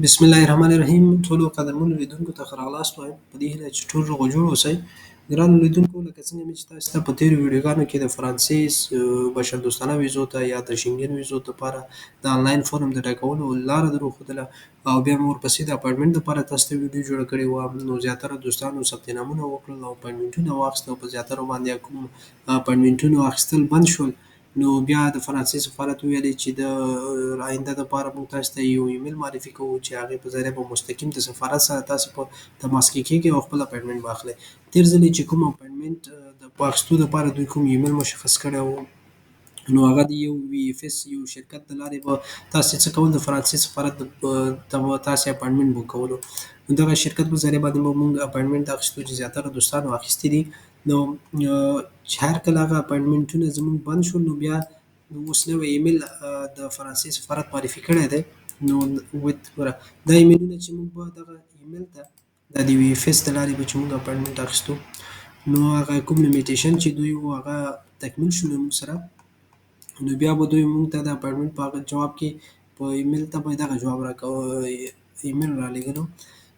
بسم الله الرحمن الرحیم ټولو قدرمنو لیدونکو ته ښه راغلاست وایم په دې هیله چې ټول روغ او جوړ اوسئ. ګرانو لیدونکو لکه څنګه مې چې تاسو ته په تېرو ویډیوګانو کې د فرانسیس بشردوستانه ویزو ته یا د شینګن ویزو لپاره د انلاین فورم د ډکولو لاره در وښودله او بیا مې ورپسې د اپاینټمنټ لپاره تاسو ته ویډیو جوړه کړې وه. نو زیاتره دوستانو ثبت نامونه وکړل او اپاینټمنټونه واخیستل او په زیاترو باندې کوم اپاینټمنټونه اخیستل بند شول. نو بیا د فرانسې سفارت ویلې چې د آینده دپاره موږ تاسو ته یو ایمیل معرفي کوو چې هغې په ذریعه به مستقیم د سفارت سره تاسې په تماس کې کېږئ او خپل اپاینټمنټ به اخلئ. تېر ځل چې کوم اپاینټمنټ د په اخیستو دپاره دوی کوم ایمیل مشخص کړی و، نو هغه د یو وي اف اس یو شرکت د لارې به تاسې څه کول، د فرانسې سفارت ته به تاسې اپاینټمنټ بوک کولو. نو دغه شرکت په ذریعه باندې به موږ اپاینټمنټ اخیستو چې زیاتره دوستانو اخیستي دي. نو چې هر کله هغه اپاینټمنټونه زموږ بند شول، نو بیا اوس نوی ایمیل د فرانسې سفارت معرفي کړی دی. نو ګوره دا ایمیلونه چې موږ به دغه ایمیل ته دا د وي اف اس د لارې به چې موږ اپاینټمنټ اخیستو، نو هغه کوم لیمیټیشن چې دوی وو هغه تکمیل شو له موږ سره. نو بیا به دوی موږ ته د اپاینټمنټ په هغه جواب کې په ایمیل ته به دغه جواب ایمیل رالېږلو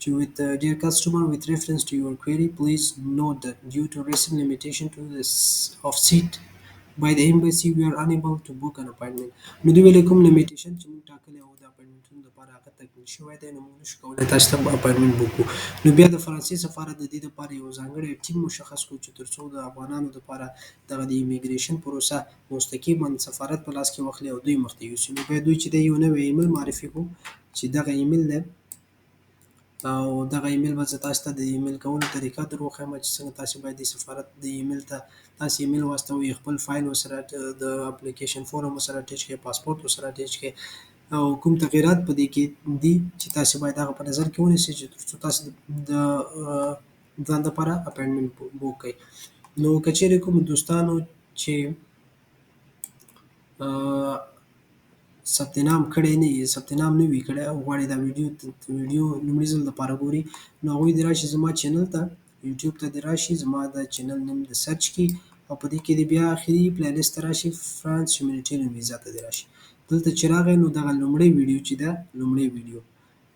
چې with dear customer with reference to your query please note that due to recent limitation to this of seat by the embassy we are unable to book an appointment. نو دوی ویلې کوم لیمیټیشن چې موږ ټاکلی وو د اپاینټمنټونو لپاره هغه تکمیل شوی دی، نو موږ نشو کولی تاسو ته اپاینټمنټ بوک کړو. نو بیا د فرانسې سفارت د دې لپاره یو ځانګړی ټیم مشخص کړو چې تر څو د افغانانو لپاره دغه د ایمیګریشن پروسه مستقیما سفارت په لاس کې واخلي او دوی مخته یوسي. نو بیا دوی چې دی یو نوی ایمیل معرفي کړو چې دغه ایمیل دی او دغه ایمیل به زه تاسو ته د ایمیل کولو طریقه در وښیم چې څنګه تاسې باید د سفارت د ایمیل ته تاسې ایمیل واستوئ، خپل فایل ورسره د اپلیکیشن فورم ورسره اټیچ کړئ، پاسپورټ ورسره اټیچ کړئ او کوم تغییرات په دې کې دي چې تاسې باید هغه په نظر کې ونیسئ چې تر څو تاسې د ځان دپاره اپاینټمنټ بوک کړئ. نو که چیرې کومو دوستانو چې ثبت نام کړی نه وي، ثبت نام نه وي کړی او غواړي دا ویډیو لومړي ځل دپاره ګوري، نو هغوی دې راشي زما چینل ته، یوټیوب ته دې راشي، زما د چینل نوم دې سرچ کړي او په دې کې دې بیا اخري پلی لیست ته راشي، فرانس هیومینیټیرین ویزا ته دې راشي. دلته چې راغی نو دغه لومړی ویډیو چې ده، لومړی ویډیو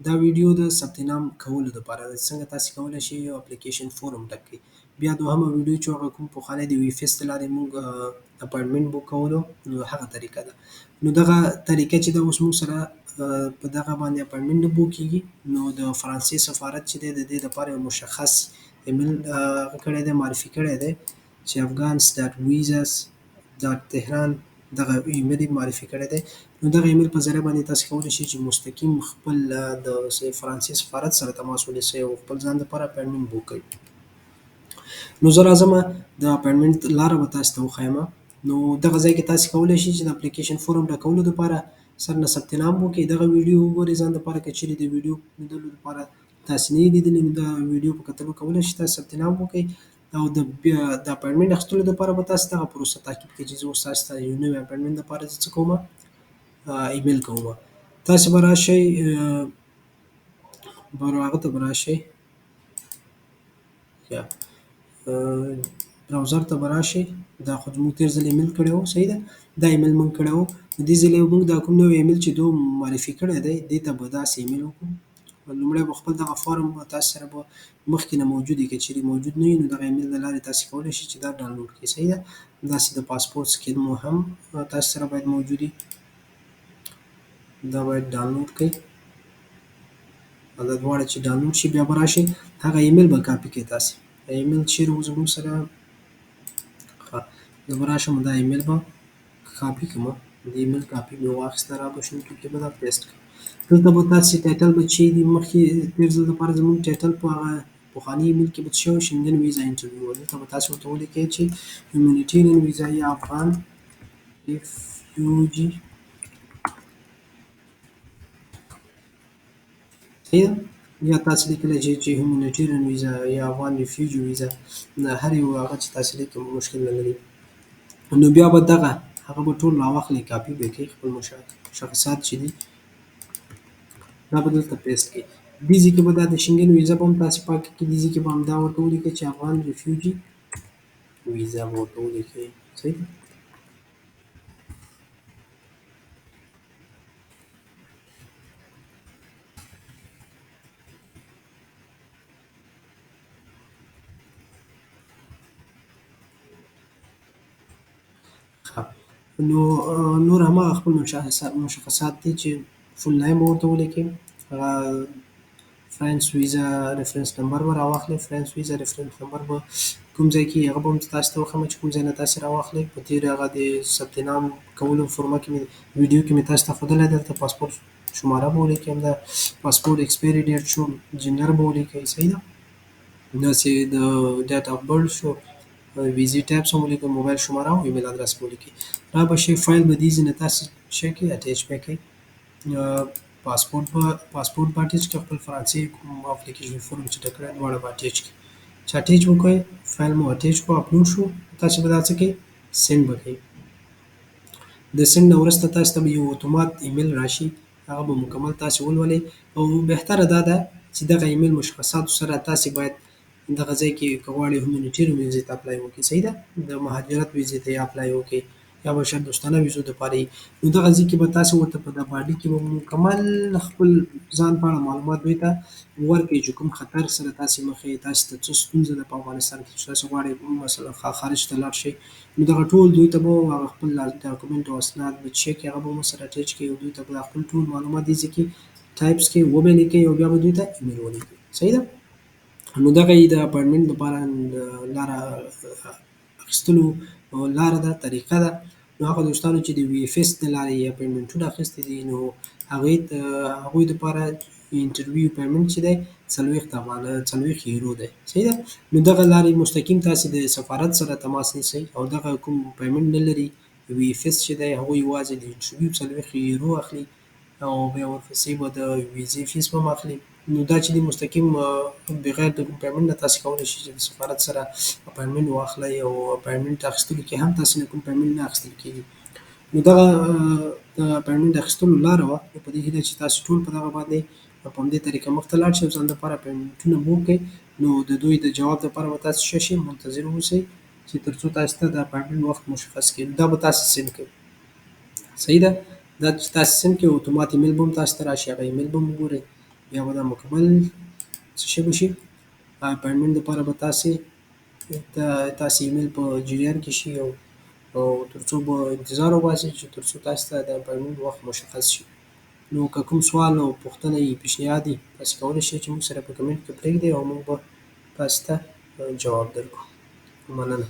دا ویډیو د ثبت نام کولو دپاره ده، څنګه تاسې کولی شئ یو اپلیکیشن فورم ډک کړئ. بیا دوهمه ویډیو چې هغه کوم پخوانی د وي اف اس د لارې موږ اپاینټمنټ بوک کولو، نو هغه طریقه ده. نو دغه طریقه چې ده اوس موږ سره په دغه باندې اپاینټمنټ نه بوک کېږي، نو د فرانسې سفارت چې دی د دې دپاره یو مشخص ایمیل هغه کړی دی، معرفي کړی دی چې افغانس ډاټ ویزاس ډاټ تهران، دغه ایمیل یې معرفي کړی دی. نو دغه ایمیل په ذریعه باندې تاسې کولی شئ چې مستقیم خپل د فرانسې سفارت سره تماس ونیسئ او خپل ځان دپاره اپاینټمنټ بوک کړئ. نو زه راځمه د اپاینټمنټ لاره به تاسې ته وښیمه. نو دغه ځای کې تاسې کولی شئ چې د اپلیکیشن فورم ډکولو دپاره سر نه ثبت نام وکړئ، دغه ویډیو وګورئ ځان دپاره. که چیرې د ویډیو لیدلو دپاره تاسې نه یې لیدلې، نو د ویډیو په کتلو کولی شئ تاسې ثبت نام وکړئ او د اپاینټمنټ اخیستلو دپاره به تاسې دغه پروسه تعقیب کړئ چې زه اوس تاسې ته یو نوی اپاینټمنټ دپاره زه څه کومه، ایمیل کومه. تاسې به راشئ هغه ته به راشئ، براوزر ته به راشئ. دا خو زموږ تېر ځل ایمیل کړی و، صحیح ده، دا ایمیل موږ کړی و. دې ځل موږ دا کوم نوی ایمیل چې دوی معرفي کړی دی، دې ته به داسې ایمیل وکړو. لومړی به خپل دغه فارم تاسې سره به مخکې نه موجود وي، که چیرې موجود نه وي نو دغه ایمیل له لارې تاسې کولی شئ چې دا ډاونلوډ کړئ، صحیح ده. داسې د پاسپورټ سکین مو هم تاسې سره باید موجود وي، دا باید ډاونلوډ کړئ. دا دواړه چې ډاونلوډ شي بیا به راشئ هغه ایمیل به کاپي کړئ. تاسې ایمیل چیرې و زموږ سره، زه به راشم دا ایمیل به کاپي کړم. د ایمیل کاپي مې واخیسته، را به شم کې به دا پیسټ کړم. دلته به تاسې ټایټل به چې دي مخکې تېر ځل دپاره زموږ ټایټل په هغه پخواني ایمیل کې به څه شوی شینګن ویزا انټرویو، دلته به تاسې ورته ولیکئ چې هیومینیټیرین ویزا یا افغان ریفیوجي، صحیح ده، یا تاسې لیکلی شئ چې هیومینیټیرین ویزا یا افغان ریفیوجي ویزا، هر یو هغه چې تاسې لیکئ مشکل نه لري. نو بیا به دغه هغه به ټول راواخلئ، کاپي به یې کړئ، خپل مشخصات چې دي دا به دلته پیسټ کړئ. دې ځای کې به دا د شینګن ویزا به هم تاسې پاکه کړئ، دې ځای کې به همدا ورته ولیکئ چې افغان ریفیوجي ویزا به ورته ولیکئ، صحیح ده. نو نور هماغه خپل مشخصات دي چې فول نیم به ورته ولیکئ. هغه فرانس ویزا ریفرنس نمبر به راواخلئ. فرانس ویزا ریفرنس نمبر به کوم ځای کې هغه به هم تاسو ته وښیم چې کوم ځای نه تاسې راواخلئ. په تېر هغه د ثبت نام کولو فورمه کې مې ویډیو کې مې تاسو ته ښودلی. دلته پاسپورټ شماره به ولیکئ، همدا پاسپورټ ایکسپایري ډیټ شو، جنډر به ولیکئ. صحیح ده. داسې د ډیټ آف برث شو، ویزې ټایپس هم ولیکئ، موبایل شماره او ایمیل ادرس به ولیکئ. را به شي فایل به دې ځای نه تاسې شی کړئ، اټیچ به یې کړئ. پاسپورټ به اټیچ کړئ، خپل فرانسې کوم اپلیکیشن فورم چې ډک کړی دواړه به اټیچ کړئ. چې اټیچ وکړئ فایل مو اټیچ کړو، اپلوډ شو، تاسې به دا څه کوئ، سینډ به کوئ. د سینډ نه وروسته تاسو ته به یو اتومات ایمیل راشي، هغه به مکمل تاسې ولولئ. او بهتره دا ده چې دغه ایمیل مشخصاتو سره تاسې باید دغه ځای کې که غواړئ هیومانیټیرین ویزې ته اپلای وکړئ. صحیح ده. د مهاجرت ویزې ته یې اپلای وکړئ یا بشردوستانه ویزو دپاره یې. نو دغه ځای کې به تاسې ورته په دا باډي کې به مکمل خپل ځان په اړه معلومات دوی ته ورکړئ چې کوم خطر سره تاسې مخ یې، تاسې ته څه ستونزه ده په افغانستان کې چې تاسې غواړئ مثلا خارج ته لاړ شئ. نو دغه ټول دوی ته به هغه خپل ډاکومنټ او اسناد به چیک کړي، هغه به ورسره اټیچ کړي او دوی ته به خپل ټول معلومات دې ځای کې ټایپس کړي، وبه یې لیکئ او بیا به دوی ته ایمیل ولیکئ. صحیح ده. نو دغه یې د اپاینټمنټ لپاره لاره اخیستلو لاره ده، طریقه ده. نو هغه دوستانو چې د وي اف اس د لارې اپاینټمنټونه اخیستي دي، نو هغوی دپاره انټرویو اپاینټمنټ چې دی 40 یورو دی. صحیح ده. نو دغه لارې مستقیم تاسې د سفارت سره تماس نیسئ او دغه کوم پیمنټ نه لري وي اف اس چې دی هغوی یوازې د انټرویو 40 یورو اخلي او بیا ورپسې به د ویزې فیس به هم اخلي. نو دا چې دی مستقیم بغیر د کوم پیمنټ نه تاسې کولی شئ چې د سفارت سره اپاینټمنټ واخلئ او اپاینټمنټ اخیستلو کې هم تاسې نه کوم پیمنټ نه اخیستل کېږي. نو دغه د اپاینټمنټ اخیستلو لاره وه. نو په دې هیله چې تاسې ټول په دغه باندې په همدې طریقه مخته لاړ شئ او ځان دپاره اپاینټمنټونه به وکړئ. نو د دوی د جواب دپاره به تاسې څه شئ، منتظر واوسئ چې تر څو تاسې ته د اپاینټمنټ وخت مشخص کړي. دا به تاسې سینډ کړئ. صحیح ده. دا چې تاسې سینډ کړئ اتومات ایمیل به هم تاسې ته راشي، هغه ایمیل به هم وګورئ. بیا به دا مکمل څه شی به شي، اپاینټمنټ دپاره به تاسې ایمیل په جریان کې شي او تر څو به انتظار وباسئ چې تر څو تاسې ته د اپاینټمنټ وخت مشخص شي. نو که کوم سوال او پوښتنه یې پیشنهاد وي تاسې کولی شئ چې موږ سره په کمنټ کې پرېږدئ او موږ به تاسې ته جواب درکړو. مننه.